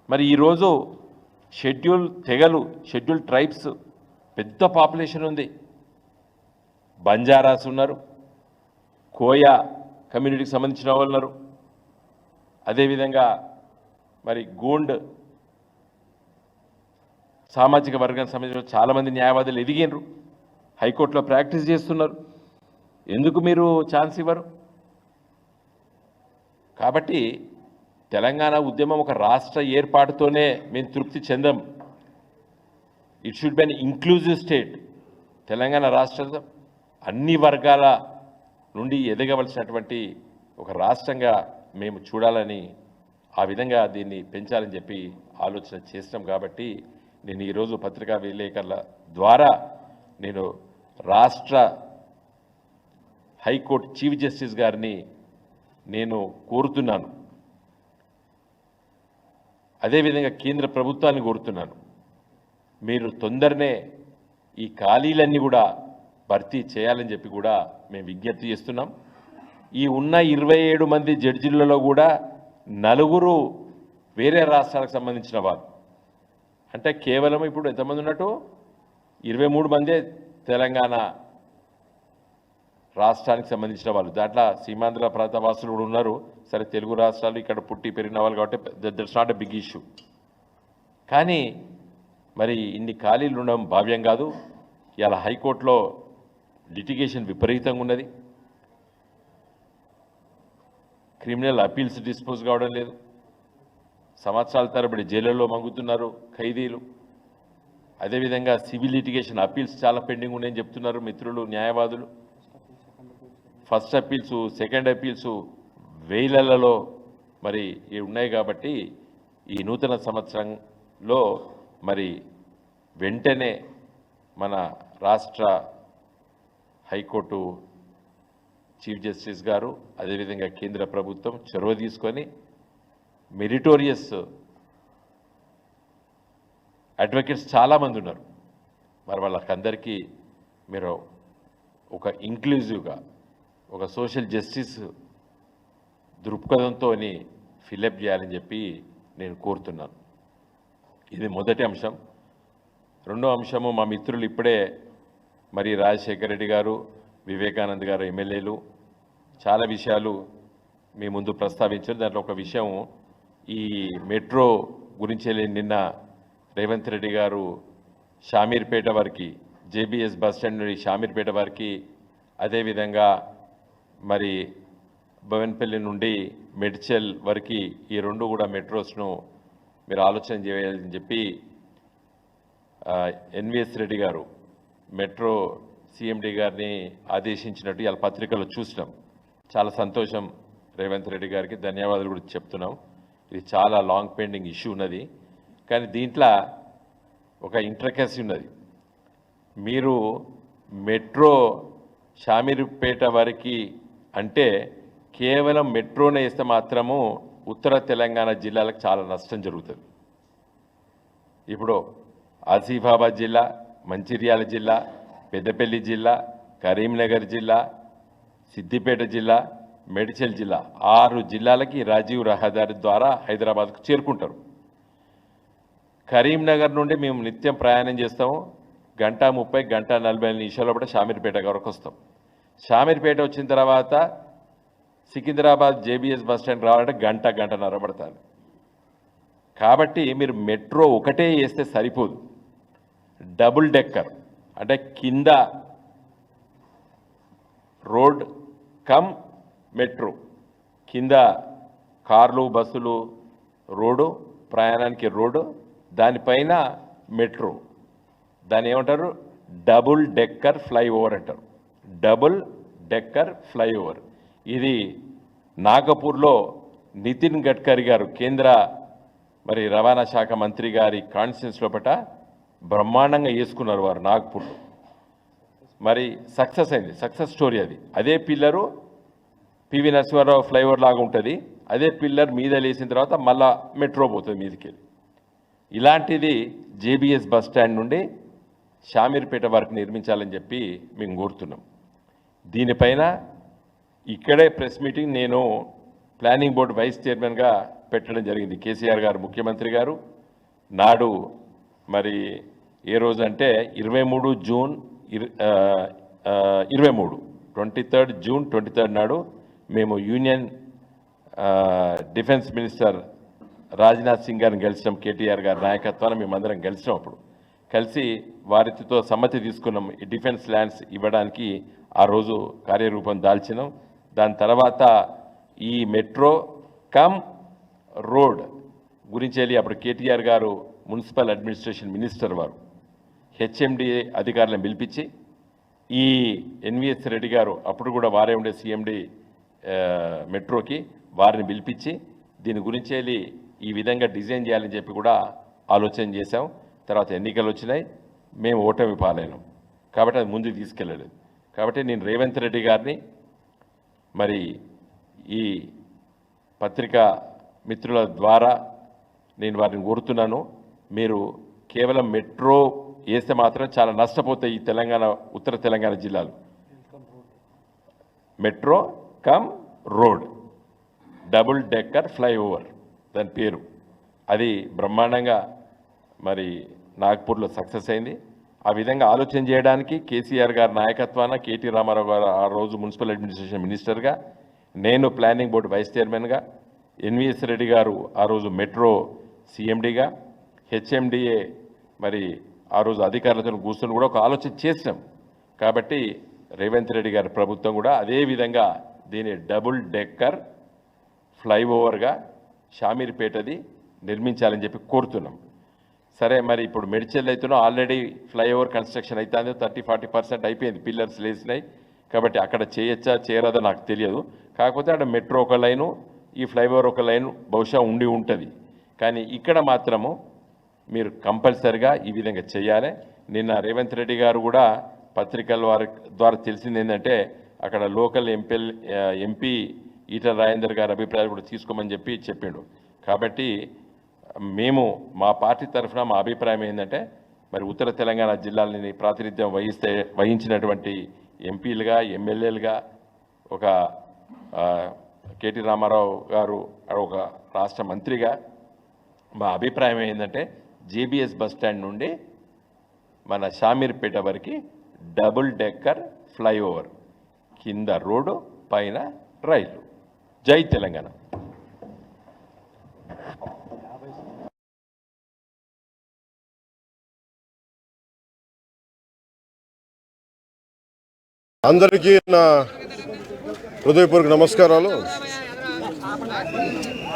మరి ఈరోజు షెడ్యూల్ తెగలు, షెడ్యూల్ ట్రైబ్స్ పెద్ద పాపులేషన్ ఉంది. బంజారాస్ ఉన్నారు, కోయా కమ్యూనిటీకి సంబంధించిన వాళ్ళు ఉన్నారు, అదేవిధంగా మరి గోండ్ సామాజిక వర్గానికి సంబంధించిన చాలామంది న్యాయవాదులు ఎదిగినరు, హైకోర్టులో ప్రాక్టీస్ చేస్తున్నారు. ఎందుకు మీరు ఛాన్స్ ఇవ్వరు? కాబట్టి తెలంగాణ ఉద్యమం ఒక రాష్ట్ర ఏర్పాటుతోనే మేము తృప్తి చెందాం. It should be an inclusive state. Telangana రాష్ట్రం అన్ని వర్గాల నుండి ఎదగవలసినటువంటి ఒక రాష్ట్రంగా మేము చూడాలని, ఆ విధంగా దీన్ని పెంచాలని చెప్పి ఆలోచన చేసినాం. కాబట్టి నేను ఈరోజు పత్రికా విలేకరుల ద్వారా నేను రాష్ట్ర హైకోర్టు చీఫ్ జస్టిస్ గారిని నేను కోరుతున్నాను, అదేవిధంగా కేంద్ర ప్రభుత్వాన్ని కోరుతున్నాను, మీరు తొందరనే ఈ ఖాళీలన్నీ కూడా భర్తీ చేయాలని చెప్పి కూడా మేము విజ్ఞప్తి చేస్తున్నాం. ఈ ఉన్న 27 మంది జడ్జిలలో కూడా 4 వేరే రాష్ట్రాలకు సంబంధించిన వాళ్ళు. అంటే కేవలం ఇప్పుడు ఎంతమంది ఉన్నట్టు 23 మందే తెలంగాణ రాష్ట్రానికి సంబంధించిన వాళ్ళు. దాంట్లో సీమాంధ్ర ప్రాంత వాసులు కూడా ఉన్నారు. సరే, తెలుగు రాష్ట్రాలు ఇక్కడ పుట్టి పెరిగిన వాళ్ళు కాబట్టి that's not a big issue. కానీ మరి ఇన్ని ఖాళీలు ఉండడం భావ్యం కాదు. ఇలా హైకోర్టులో లిటిగేషన్ విపరీతంగా ఉన్నది, క్రిమినల్ అపీల్స్ డిస్పోజ్ కావడం లేదు, సంవత్సరాల తరబడి జైళ్ళలో మంగుతున్నారు ఖైదీలు. అదేవిధంగా సివిల్ లిటిగేషన్ అపీల్స్ చాలా పెండింగ్ ఉన్నాయని చెప్తున్నారు మిత్రులు న్యాయవాదులు. ఫస్ట్ అపీల్స్, సెకండ్ అపీల్స్ వేలలలో మరి ఉన్నాయి. కాబట్టి ఈ నూతన సంవత్సరంలో మరి వెంటనే మన రాష్ట్ర హైకోర్టు చీఫ్ జస్టిస్ గారు, అదేవిధంగా కేంద్ర ప్రభుత్వం చొరవ తీసుకొని మెరిటోరియస్ అడ్వకేట్స్ చాలామంది ఉన్నారు. మరి వాళ్ళకందరికీ మీరు ఒక ఇంక్లూజివ్గా, ఒక సోషల్ జస్టిస్ దృక్పథంతో ఫిలప్ చేయాలని చెప్పి నేను కోరుతున్నాను. ఇది మొదటి అంశం. రెండో అంశము, మా మిత్రులు ఇప్పుడే మరి రాజశేఖర రెడ్డి గారు, వివేకానంద్ గారు ఎమ్మెల్యేలు చాలా విషయాలు మీ ముందు ప్రస్తావించారు. దాంట్లో ఒక విషయం, ఈ మెట్రో గురించి నిన్న రేవంత్ రెడ్డి గారు షామీర్పేట వారికి, జేబీఎస్ బస్ స్టాండ్ నుండి షామీర్పేట వారికి, అదేవిధంగా మరి భవన్పల్లి నుండి మెడ్చల్ వరకు ఈ 2 కూడా మెట్రోస్ను మీరు ఆలోచన చేయాలని చెప్పి ఎన్విఎస్ రెడ్డి గారు మెట్రో సిఎండి గారిని ఆదేశించినట్టు ఇలా పత్రికలో చూసినాం. చాలా సంతోషం. రేవంత్ రెడ్డి గారికి ధన్యవాదాలు కూడా చెప్తున్నాం. ఇది చాలా లాంగ్ పెండింగ్ ఇష్యూ ఉన్నది. కానీ దీంట్లో ఒక ఇంట్రకసీ ఉన్నది. మీరు మెట్రో షామీర్పేట వరకు అంటే కేవలం మెట్రోనే వేస్తే మాత్రము ఉత్తర తెలంగాణ జిల్లాలకు చాలా నష్టం జరుగుతుంది. ఇప్పుడు ఆసిఫాబాద్ జిల్లా, మంచిర్యాల జిల్లా, పెద్దపల్లి జిల్లా, కరీంనగర్ జిల్లా, సిద్దిపేట జిల్లా, మేడ్చల్ జిల్లా, 6 జిల్లాలకి రాజీవ్ రహదారి ద్వారా హైదరాబాద్కు చేరుకుంటారు. కరీంనగర్ నుండి మేము నిత్యం ప్రయాణం చేస్తాము. 1:30, 1:40 నిమిషాల షామీర్పేట వరకు వస్తాం. షామీర్పేట వచ్చిన తర్వాత సికింద్రాబాద్ జేబీఎస్ బస్ స్టాండ్ రావాలంటే 1 గంటన్నర పడుతుంది. కాబట్టి మీరు మెట్రో ఒకటే వేస్తే సరిపోదు. డబుల్ డెక్కర్ అంటే కింద రోడ్ కమ్ మెట్రో, కింద కార్లు, బస్సులు, రోడ్డు, ప్రయాణానికి రోడ్డు, దానిపైన మెట్రో. దాన్ని ఏమంటారు? డబుల్ డెక్కర్ ఫ్లైఓవర్ అంటారు. Double decker flyover. ఇది నాగపూర్లో నితిన్ గడ్కరీ గారు, కేంద్ర మరి రవాణా శాఖ మంత్రి గారి కాన్స్టిట్యూన్స్ లోపట బ్రహ్మాండంగా వేసుకున్నారు వారు నాగపూర్లో. మరి సక్సెస్ అయింది, సక్సెస్ స్టోరీ అది. అదే పిల్లరు పివి నరసింహారావు ఫ్లైఓవర్ లాగా ఉంటుంది. అదే పిల్లర్ మీద లేసిన తర్వాత మళ్ళా మెట్రో పోతుంది మీదకి. ఇలాంటిది జేబీఎస్ బస్ స్టాండ్ నుండి షామీర్పేట వరకు నిర్మించాలని చెప్పి మేము కోరుతున్నాం. దీనిపైన ఇక్కడే ప్రెస్ మీటింగ్ నేను ప్లానింగ్ బోర్డు వైస్ చైర్మన్గా పెట్టడం జరిగింది. కేసీఆర్ గారు ముఖ్యమంత్రి గారు నాడు మరి ఏ రోజు అంటే 23 జూన్ 23 జూన్ 23 నాడు మేము union defence minister Rajnath Singh గారిని కలిసినాం. కేటీఆర్ గారి నాయకత్వాన్ని మేమందరం కలిసినాం. అప్పుడు కలిసి వారితో సమ్మతి తీసుకున్నాం. ఈ డిఫెన్స్ ల్యాండ్స్ ఇవ్వడానికి ఆ రోజు కార్యరూపం దాల్చినాం. దాని తర్వాత ఈ మెట్రో కమ్ రోడ్ గురించి వెళ్ళి అప్పుడు కేటీఆర్ గారు మున్సిపల్ అడ్మినిస్ట్రేషన్ మినిస్టర్ వారు హెచ్ఎండిఏ అధికారులను పిలిపించి ఈ ఎన్విఎస్ రెడ్డి గారు అప్పుడు కూడా వారే ఉండే సిఎండి మెట్రోకి వారిని పిలిపించి దీని గురించి వెళ్ళి ఈ విధంగా డిజైన్ చేయాలని చెప్పి కూడా ఆలోచన చేశాం. తర్వాత ఎన్నికలు వచ్చినాయి, మేము ఓటమి పాలైనాం. కాబట్టి అది ముందుకు తీసుకెళ్ళలేదు. కాబట్టి నేను రేవంత్ రెడ్డి గారిని మరి ఈ పత్రికా మిత్రుల ద్వారా నేను వారిని కోరుతున్నాను, మీరు కేవలం మెట్రో వేస్తే మాత్రం చాలా నష్టపోతాయి ఈ తెలంగాణ ఉత్తర తెలంగాణ జిల్లాలు. Metro cum road double decker flyover దాని పేరు, అది బ్రహ్మాండంగా మరి నాగ్పూర్లో సక్సెస్ అయింది. ఆ విధంగా ఆలోచన చేయడానికి కేసీఆర్ గారి నాయకత్వాన కేటీ రామారావు గారు ఆ రోజు మున్సిపల్ అడ్మినిస్ట్రేషన్ మినిస్టర్గా, నేను ప్లానింగ్ బోర్డు వైస్ చైర్మన్గా, ఎన్విఎస్ రెడ్డి గారు ఆ రోజు మెట్రో సిఎండిగా, హెచ్ఎండిఏ మరి ఆ రోజు అధికారులతో కూర్చొని కూడా ఒక ఆలోచన చేసినాం. కాబట్టి రేవంత్ రెడ్డి గారి ప్రభుత్వం కూడా అదే విధంగా దీన్ని డబుల్ డెక్కర్ ఫ్లైఓవర్గా షామీర్పేటది నిర్మించాలని చెప్పి కోరుతున్నాం. సరే, మరి ఇప్పుడు మెడిచల్ అవుతున్నాం, ఆల్రెడీ ఫ్లైఓవర్ కన్స్ట్రక్షన్ అవుతుంది, 30-40% అయిపోయింది, పిల్లర్స్ లేసినాయి. కాబట్టి అక్కడ చేయొచ్చా చేయరాదో నాకు తెలియదు. కాకపోతే అక్కడ మెట్రో ఒక లైను, ఈ ఫ్లైఓవర్ ఒక లైను బహుశా ఉంటుంది. కానీ ఇక్కడ మాత్రము మీరు కంపల్సరిగా ఈ విధంగా చేయాలి. నిన్న రేవంత్ రెడ్డి గారు కూడా పత్రికల వారి ద్వారా తెలిసింది ఏంటంటే అక్కడ లోకల్ ఎంపీ ఈటల రాజేందర్ గారి అభిప్రాయాలు కూడా తీసుకోమని చెప్పిండు. కాబట్టి మేము మా పార్టీ తరఫున మా అభిప్రాయం ఏంటంటే మరి ఉత్తర తెలంగాణ జిల్లాలని ప్రాతినిధ్యం వహించినటువంటి ఎంపీలుగా ఎమ్మెల్యేలుగా ఒక కేటీ రామారావు గారు ఒక రాష్ట్ర మంత్రిగా మా అభిప్రాయం ఏంటంటే జేబీఎస్ బస్ స్టాండ్ నుండి మన షామీర్పేట వరకు డబుల్ డెక్కర్ ఫ్లైఓవర్, కింద రోడ్డు పైన రైలు. జై తెలంగాణ. అందరికీ నా హృదయపూర్వక నమస్కారాలు.